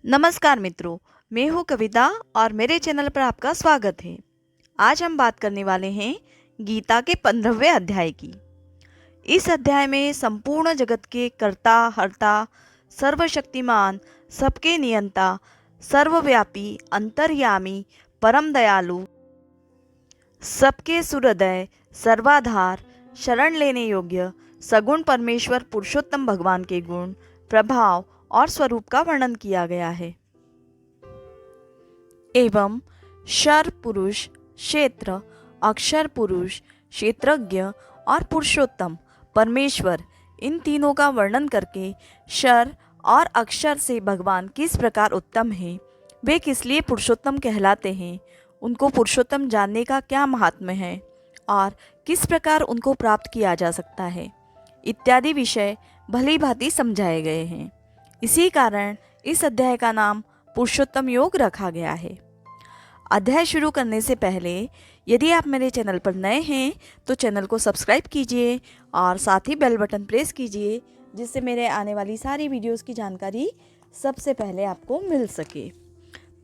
नमस्कार मित्रों, मैं हूँ कविता और मेरे चैनल पर आपका स्वागत है। आज हम बात करने वाले हैं गीता के 15वें अध्याय की। इस अध्याय में संपूर्ण जगत के कर्ता हर्ता, सर्वशक्तिमान, सबके नियंता, सर्वव्यापी, अंतर्यामी, परम दयालु, सबके सुहृदय, सर्वाधार, शरण लेने योग्य, सगुण परमेश्वर पुरुषोत्तम भगवान के गुण, प्रभाव और स्वरूप का वर्णन किया गया है। एवं शर पुरुष, क्षेत्र, अक्षर पुरुष, क्षेत्रज्ञ और पुरुषोत्तम परमेश्वर, इन तीनों का वर्णन करके शर और अक्षर से भगवान किस प्रकार उत्तम हैं, वे किस लिए पुरुषोत्तम कहलाते हैं, उनको पुरुषोत्तम जानने का क्या महात्म्य है और किस प्रकार उनको प्राप्त किया जा सकता है, इत्यादि विषय भली भांति समझाए गए हैं। इसी कारण इस अध्याय का नाम पुरुषोत्तम योग रखा गया है। अध्याय शुरू करने से पहले यदि आप मेरे चैनल पर नए हैं तो चैनल को सब्सक्राइब कीजिए और साथ ही बेल बटन प्रेस कीजिए, जिससे मेरे आने वाली सारी वीडियोस की जानकारी सबसे पहले आपको मिल सके।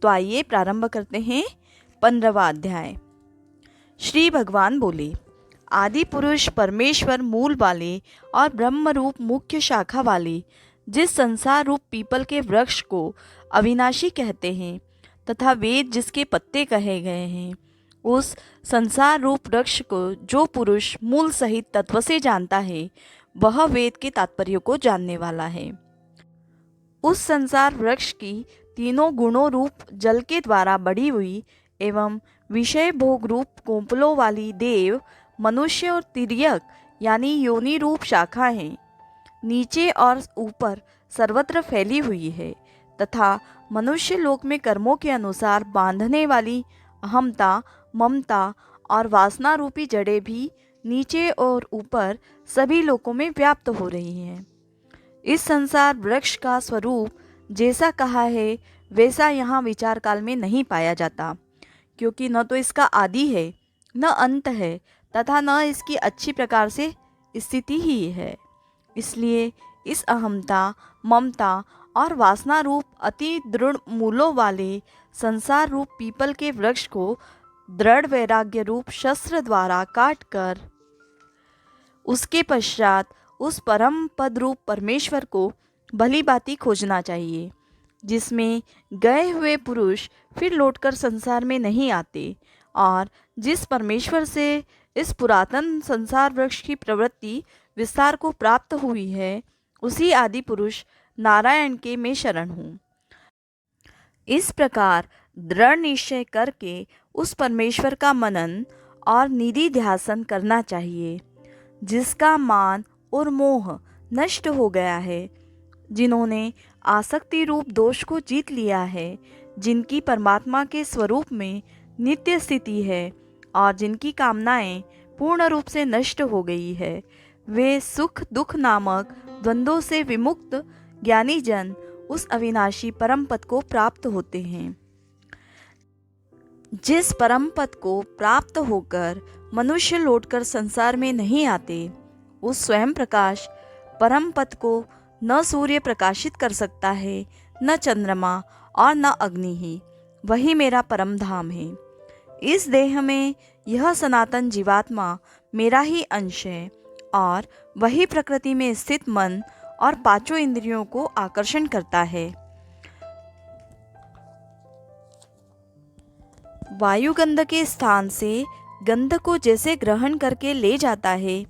तो आइए प्रारंभ करते हैं 15वां अध्याय। श्री भगवान बोले, आदि पुरुष परमेश्वर मूल वाले और ब्रह्म रूप मुख्य शाखा वाले, जिस संसार रूप पीपल के वृक्ष को अविनाशी कहते हैं तथा वेद जिसके पत्ते कहे गए हैं, उस संसार रूप वृक्ष को जो पुरुष मूल सहित तत्व से जानता है, वह वेद के तात्पर्य को जानने वाला है। उस संसार वृक्ष की तीनों गुणों रूप जल के द्वारा बढ़ी हुई एवं विषय भोग रूप कोंपलों वाली देव, मनुष्य और तिर्यक यानी योनि रूप शाखा हैं, नीचे और ऊपर सर्वत्र फैली हुई है तथा मनुष्य लोक में कर्मों के अनुसार बांधने वाली अहमता, ममता और वासना रूपी जड़ें भी नीचे और ऊपर सभी लोकों में व्याप्त हो रही हैं। इस संसार वृक्ष का स्वरूप जैसा कहा है वैसा यहाँ विचार काल में नहीं पाया जाता, क्योंकि न तो इसका आदि है, न अंत है तथा न इसकी अच्छी प्रकार से स्थिति ही है। इसलिए इस अहमता, ममता और वासना रूप अति दृढ़ मूलों वाले संसार रूप पीपल के वृक्ष को दृढ़ वैराग्य रूप शस्त्र द्वारा काटकर उसके पश्चात उस परम पद रूप परमेश्वर को भली भांति खोजना चाहिए, जिसमें गए हुए पुरुष फिर लौटकर संसार में नहीं आते और जिस परमेश्वर से इस पुरातन संसार वृक्ष की प्रवृत्ति विस्तार को प्राप्त हुई है, उसी आदि पुरुष नारायण के मैं शरण हूँ। इस प्रकार दृढ़ निश्चय करके उस परमेश्वर का मनन और निधि ध्यासन करना चाहिए, जिसका मान और मोह नष्ट हो गया है, जिन्होंने आसक्ति रूप दोष को जीत लिया है, जिनकी परमात्मा के स्वरूप में नित्य स्थिति है और जिनकी कामनाएं पूर्ण रूप से नष्ट हो गई है, वे सुख दुख नामक द्वंद्वों से विमुक्त ज्ञानी जन उस अविनाशी परम पद को प्राप्त होते हैं। जिस परम पद को प्राप्त होकर मनुष्य लौटकर संसार में नहीं आते, उस स्वयं प्रकाश परम पद को न सूर्य प्रकाशित कर सकता है, न चंद्रमा और न अग्नि ही, वही मेरा परम धाम है। इस देह में यह सनातन जीवात्मा मेरा ही अंश है और वही प्रकृति में स्थित मन और पांचों इंद्रियों को आकर्षण करता है। वायु गंध के स्थान से गंध को जैसे ग्रहण करके ले जाता है,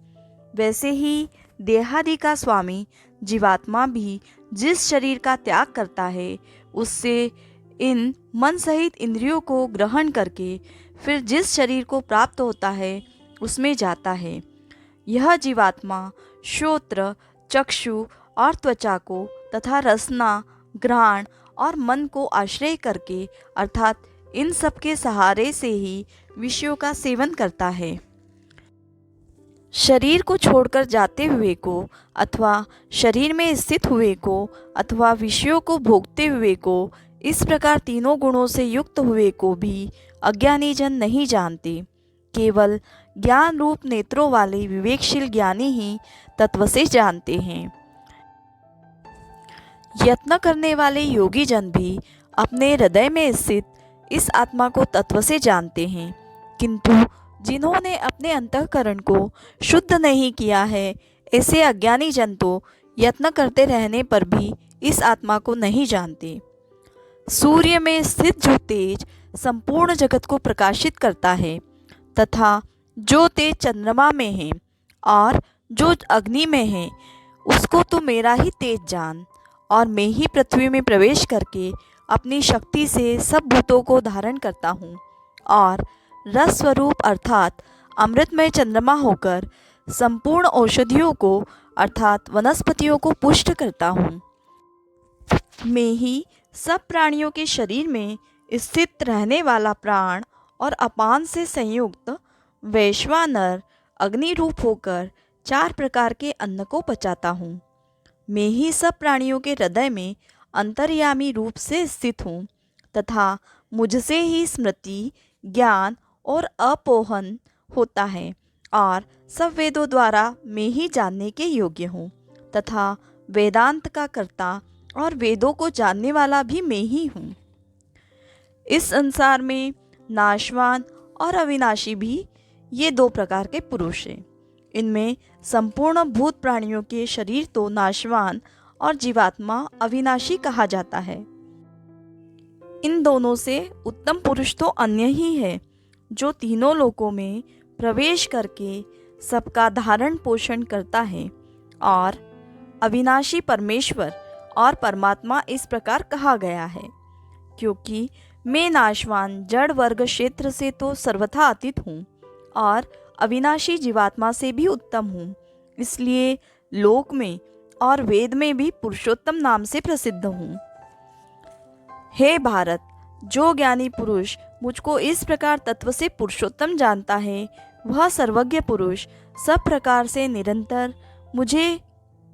वैसे ही देहादि का स्वामी जीवात्मा भी जिस शरीर का त्याग करता है, उससे इन मन सहित इंद्रियों को ग्रहण करके फिर जिस शरीर को प्राप्त होता है उसमें जाता है। यह जीवात्मा श्रोत्र, चक्षु और त्वचा को तथा रसना, घ्राण और मन को आश्रय करके अर्थात इन सब के सहारे से ही विषयों का सेवन करता है। शरीर को छोड़कर जाते हुए को अथवा शरीर में स्थित हुए को अथवा विषयों को भोगते हुए को, इस प्रकार तीनों गुणों से युक्त हुए को भी अज्ञानी जन नहीं जानते। केवल ज्ञान रूप नेत्रों वाले विवेकशील ज्ञानी ही तत्व से जानते हैं। यत्न करने वाले योगी जन भी अपने हृदय में स्थित इस आत्मा को तत्व से जानते हैं, किंतु जिन्होंने अपने अंतःकरण को शुद्ध नहीं किया है, ऐसे अज्ञानी जन तो यत्न करते रहने पर भी इस आत्मा को नहीं जानते। सूर्य में स्थित जो तेज संपूर्ण जगत को प्रकाशित करता है, तथा जो तेज चंद्रमा में है और जो अग्नि में है, उसको तो मेरा ही तेज जान, और मैं ही पृथ्वी में प्रवेश करके अपनी शक्ति से सब भूतों को धारण करता हूँ और रस स्वरूप अर्थात अमृतमय चंद्रमा होकर संपूर्ण औषधियों को अर्थात वनस्पतियों को पुष्ट करता हूँ। मैं ही सब प्राणियों के शरीर में स्थित रहने वाला प्राण और अपान से संयुक्त वैश्वानर अग्नि रूप होकर 4 प्रकार के अन्न को पचाता हूँ। मैं ही सब प्राणियों के हृदय में अंतर्यामी रूप से स्थित हूँ तथा मुझसे ही स्मृति, ज्ञान और अपोहन होता है और सब वेदों द्वारा मैं ही जानने के योग्य हूँ तथा वेदांत का कर्ता और वेदों को जानने वाला भी मैं ही हूँ। इस संसार में नाशवान और अविनाशी भी ये 2 प्रकार के पुरुष हैं। इनमें संपूर्ण भूत प्राणियों के शरीर तो नाशवान और जीवात्मा अविनाशी कहा जाता है। इन दोनों से उत्तम पुरुष तो अन्य ही है, जो तीनों लोकों में प्रवेश करके सबका धारण पोषण करता है। और अविनाशी परमेश्वर और परमात्मा इस प्रकार कहा गया है, क्योंकि मैं नाशवान जड़ वर्ग क्षेत्र से तो सर्वथा अतीत हूँ और अविनाशी जीवात्मा से भी उत्तम हूँ, इसलिए लोक में और वेद में भी पुरुषोत्तम नाम से प्रसिद्ध हूँ। हे भारत, जो ज्ञानी पुरुष मुझको इस प्रकार तत्व से पुरुषोत्तम जानता है, वह सर्वज्ञ पुरुष सब प्रकार से निरंतर मुझे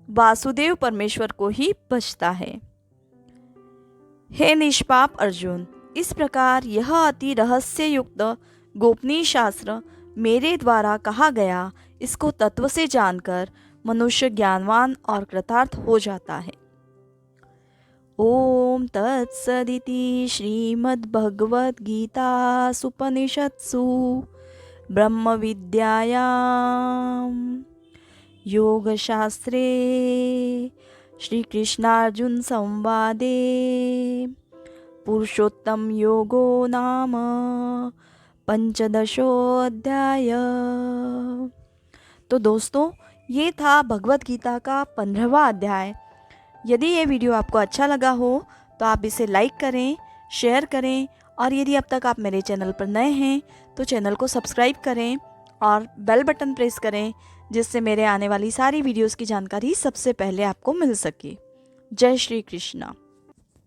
वासुदेव परमेश्वर को ही भजता है। हे निष्पाप अर्जुन, इस प्रकार यह अति रहस्य युक्त गोपनीय शास्त्र मेरे द्वारा कहा गया, इसको तत्व से जानकर मनुष्य ज्ञानवान और कृतार्थ हो जाता है। ओम तत्सदिति श्रीमद्भगवद्गीतासूपनिषत्सु ब्रह्म विद्यायां योगशास्त्रे श्रीकृष्णार्जुन संवादे पुरुषोत्तम योगो नाम 15वां। तो दोस्तों, ये था भगवत गीता का 15वां अध्याय। यदि ये वीडियो आपको अच्छा लगा हो तो आप इसे लाइक करें, शेयर करें, और यदि अब तक आप मेरे चैनल पर नए हैं तो चैनल को सब्सक्राइब करें और बेल बटन प्रेस करें, जिससे मेरे आने वाली सारी वीडियोस की जानकारी सबसे पहले आपको मिल सके। जय श्री कृष्णा।